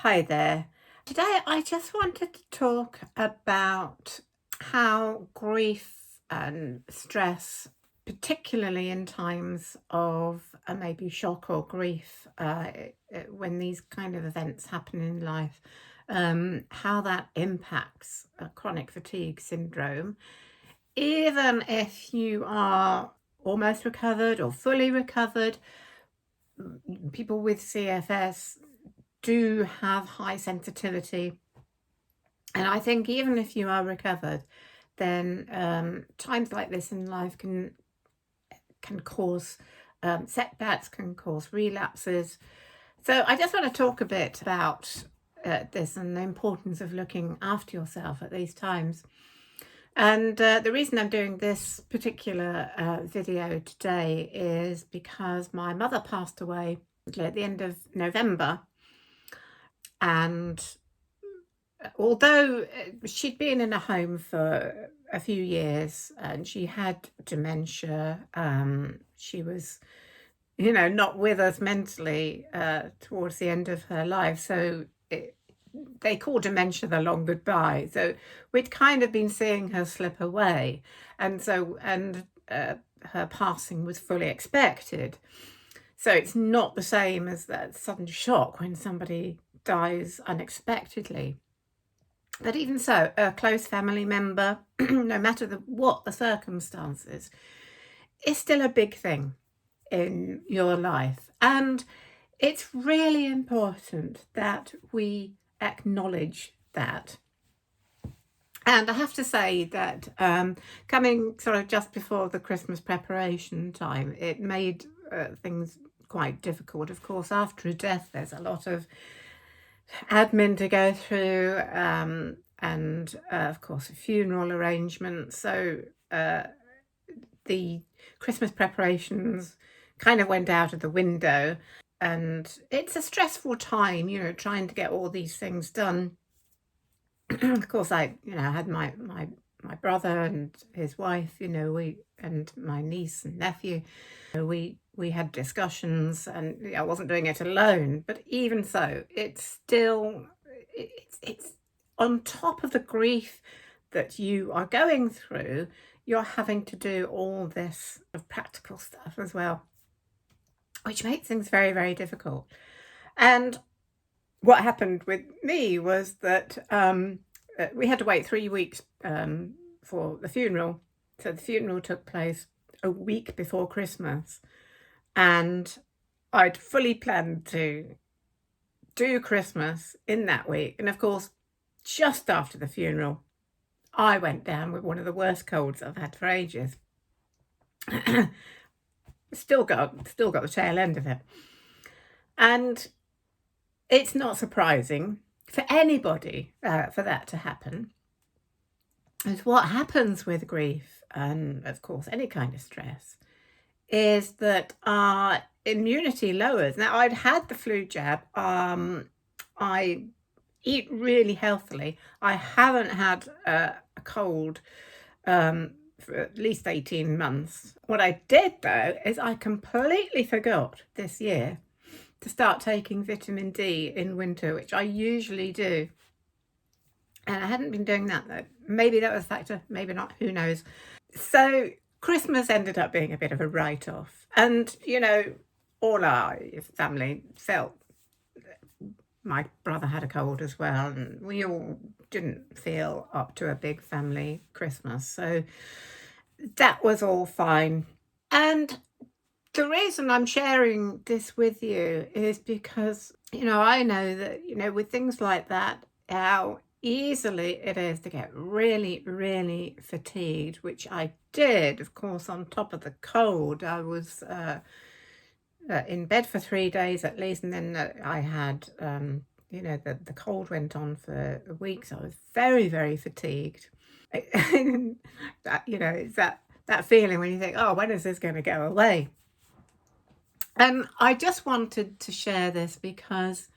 Hi there. Today, I just wanted to talk about how grief and stress, particularly in times of maybe shock or grief, when these kind of events happen in life, how that impacts chronic fatigue syndrome. Even if you are almost recovered or fully recovered, people with CFS do have high sensitivity. And I think even if you are recovered, then times like this in life can cause setbacks, can cause relapses. So I just want to talk a bit about this and the importance of looking after yourself at these times. And the reason I'm doing this particular video today is because my mother passed away at the end of November. And although she'd been in a home for a few years and she had dementia, she was, not with us mentally towards the end of her life. So they call dementia the long goodbye. So we'd kind of been seeing her slip away. And her passing was fully expected. So it's not the same as that sudden shock when somebody dies unexpectedly. But even so, a close family member, no matter what the circumstances, is still a big thing in your life. And it's really important that we acknowledge that. And I have to say that coming sort of just before the Christmas preparation time, it made things quite difficult. Of course, after a death, there's a lot of admin to go through, and of course, funeral arrangements. So the Christmas preparations kind of went out of the window, and it's a stressful time, trying to get all these things done. Of course, I had my brother and his wife, and my niece and nephew. We had discussions, and I wasn't doing it alone. But even so, it's on top of the grief that you are going through. You're having to do all this practical stuff as well, which makes things very, very difficult. And what happened with me was that we had to wait 3 weeks for the funeral. So the funeral took place a week before Christmas. And I'd fully planned to do Christmas in that week. And of course, just after the funeral, I went down with one of the worst colds I've had for ages. Still got the tail end of it. And it's not surprising for anybody for that to happen. It's what happens with grief and, of course, any kind of stress is that our immunity lowers. Now, I'd had the flu jab. I eat really healthily. I haven't had a cold for at least 18 months. What I did, though, is I completely forgot this year to start taking vitamin D in winter, which I usually do. And I hadn't been doing that, though. Maybe that was a factor, maybe not, who knows. So Christmas ended up being a bit of a write-off. And, all our family felt my brother had a cold as well, and we all didn't feel up to a big family Christmas. So that was all fine. And the reason I'm sharing this with you is because, I know that, with things like that, how easily it is to get really, really fatigued, which I did, of course, on top of the cold. I was in bed for 3 days at least, and then I had, the cold went on for weeks. I was very, very fatigued. It's that feeling when you think, oh, when is this going to go away? And I just wanted to share this because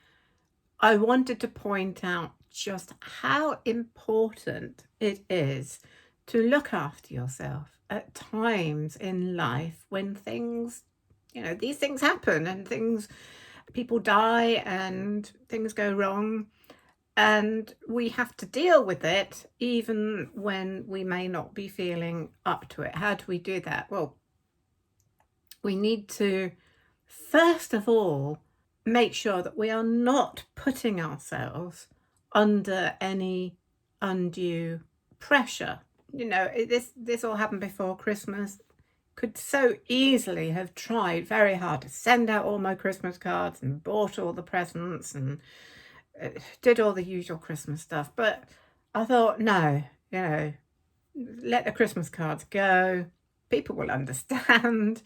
I wanted to point out just how important it is to look after yourself at times in life when things, these things happen and things people die and things go wrong, and we have to deal with it even when we may not be feeling up to it. How do we do that? Well, we need to, first of all, make sure that we are not putting ourselves under any undue pressure. This all happened before Christmas. Could so easily have tried very hard to send out all my Christmas cards and bought all the presents and did all the usual Christmas stuff. But I thought, no, let the Christmas cards go. People will understand.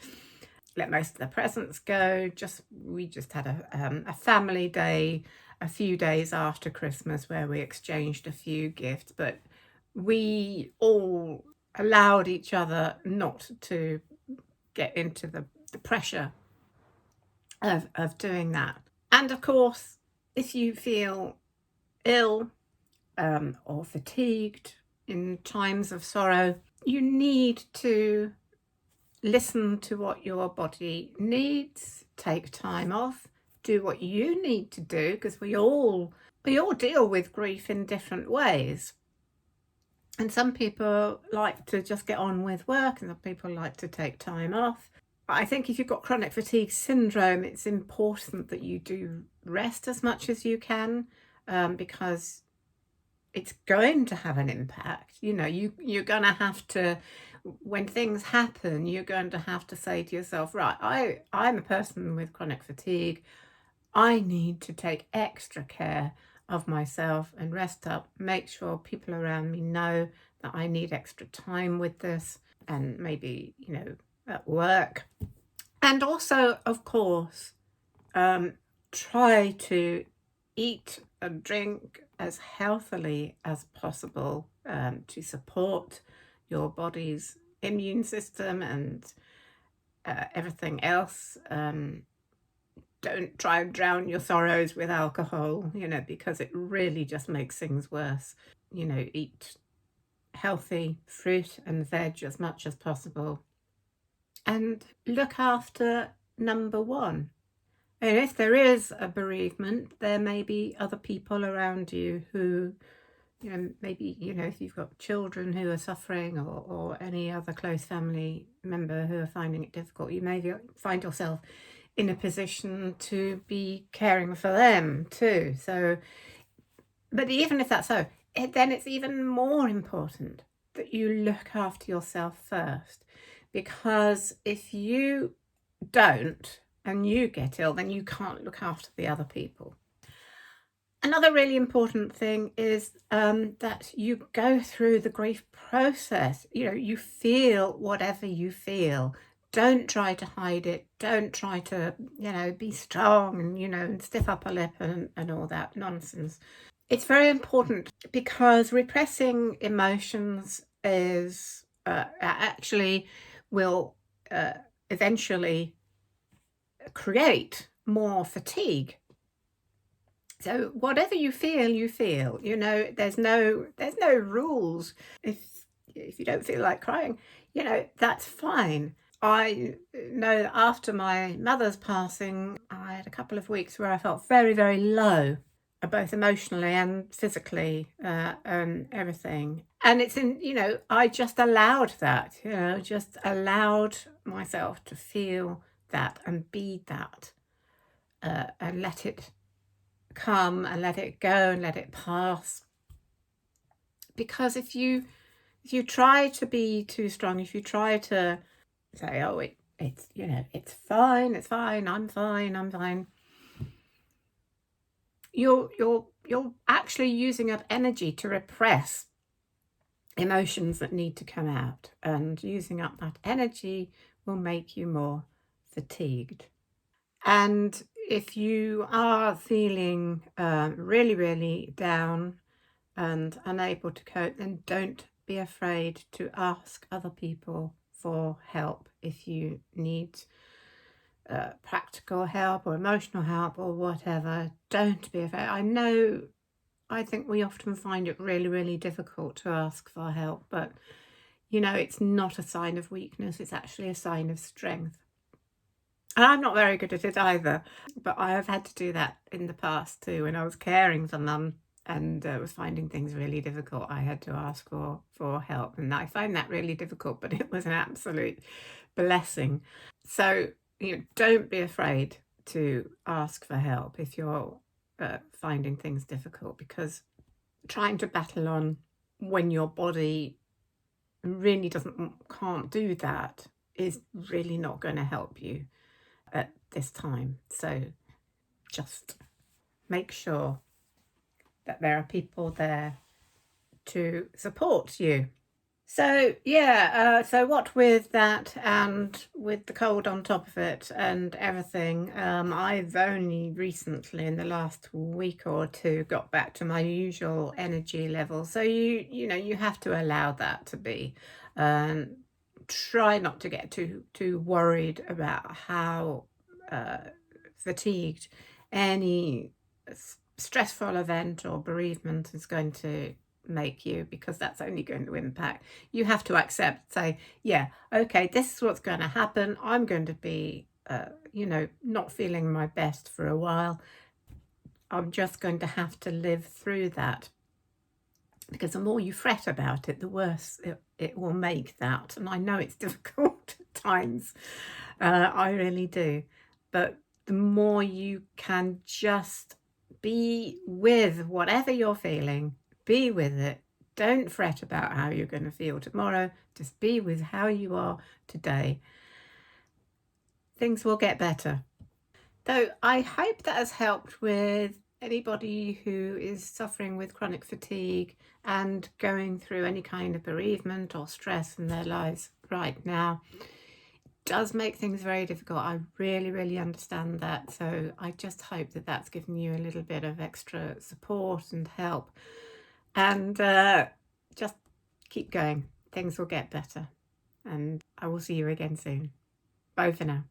Let most of the presents go. We just had a family day a few days after Christmas where we exchanged a few gifts, but we all allowed each other not to get into the pressure of doing that. And of course, if you feel ill or fatigued in times of sorrow, you need to listen to what your body needs, take time off, do what you need to do, because we all deal with grief in different ways. And some people like to just get on with work, and some people like to take time off. I think if you've got chronic fatigue syndrome, it's important that you do rest as much as you can, because it's going to have an impact. You're going to have to, when things happen, you're going to have to say to yourself, right, I'm a person with chronic fatigue. I need to take extra care of myself and rest up, make sure people around me know that I need extra time with this, and maybe, at work. And also, of course, try to eat and drink as healthily as possible to support your body's immune system and everything else. Don't try and drown your sorrows with alcohol, because it really just makes things worse. Eat healthy fruit and veg as much as possible. And look after number one. And if there is a bereavement, there may be other people around you who, maybe, if you've got children who are suffering or any other close family member who are finding it difficult, you may find yourself in a position to be caring for them too. So, but even if that's so, then it's even more important that you look after yourself first, because if you don't and you get ill, then you can't look after the other people. Another really important thing is that you go through the grief process. You feel whatever you feel. Don't try to hide it. Don't try to, be strong and, and stiff upper lip and all that nonsense. It's very important, because repressing emotions is actually will eventually create more fatigue. So whatever you feel, you feel. There's no rules. If you don't feel like crying, that's fine. I know that after my mother's passing, I had a couple of weeks where I felt very, very low, both emotionally and physically, and everything. And it's I just allowed that, just allowed myself to feel that and be that, and let it come and let it go and let it pass. Because if you try to be too strong, if you try to say, oh, it's it's fine, I'm fine, you're actually using up energy to repress emotions that need to come out, and using up that energy will make you more fatigued. And if you are feeling really, really down and unable to cope, then don't be afraid to ask other people for help if you need practical help or emotional help or whatever. Don't be afraid. I think we often find it really, really difficult to ask for help, but it's not a sign of weakness. It's actually a sign of strength. And I'm not very good at it either, but I have had to do that in the past too. When I was caring for mum and was finding things really difficult, I had to ask for help, and I find that really difficult, but it was an absolute blessing. So, don't be afraid to ask for help if you're finding things difficult, because trying to battle on when your body really can't do that is really not going to help you at this time. So just make sure that there are people there to support you. So yeah, so what with that and with the cold on top of it and everything, I've only recently in the last week or two got back to my usual energy level. So you have to allow that to be. Um, Try not to get too worried about how fatigued any stressful event or bereavement is going to make you, because that's only going to impact. You have to accept, say, yeah, okay, this is what's going to happen. I'm going to be not feeling my best for a while. I'm just going to have to live through that, because the more you fret about it, the worse it will make that. And I know it's difficult at times. I really do. But the more you can just be with whatever you're feeling, be with it. Don't fret about how you're going to feel tomorrow. Just be with how you are today. Things will get better. So I hope that has helped with anybody who is suffering with chronic fatigue and going through any kind of bereavement or stress in their lives right now. It does make things very difficult. I really, really understand that. So I just hope that that's given you a little bit of extra support and help. And just keep going. Things will get better. And I will see you again soon. Bye for now.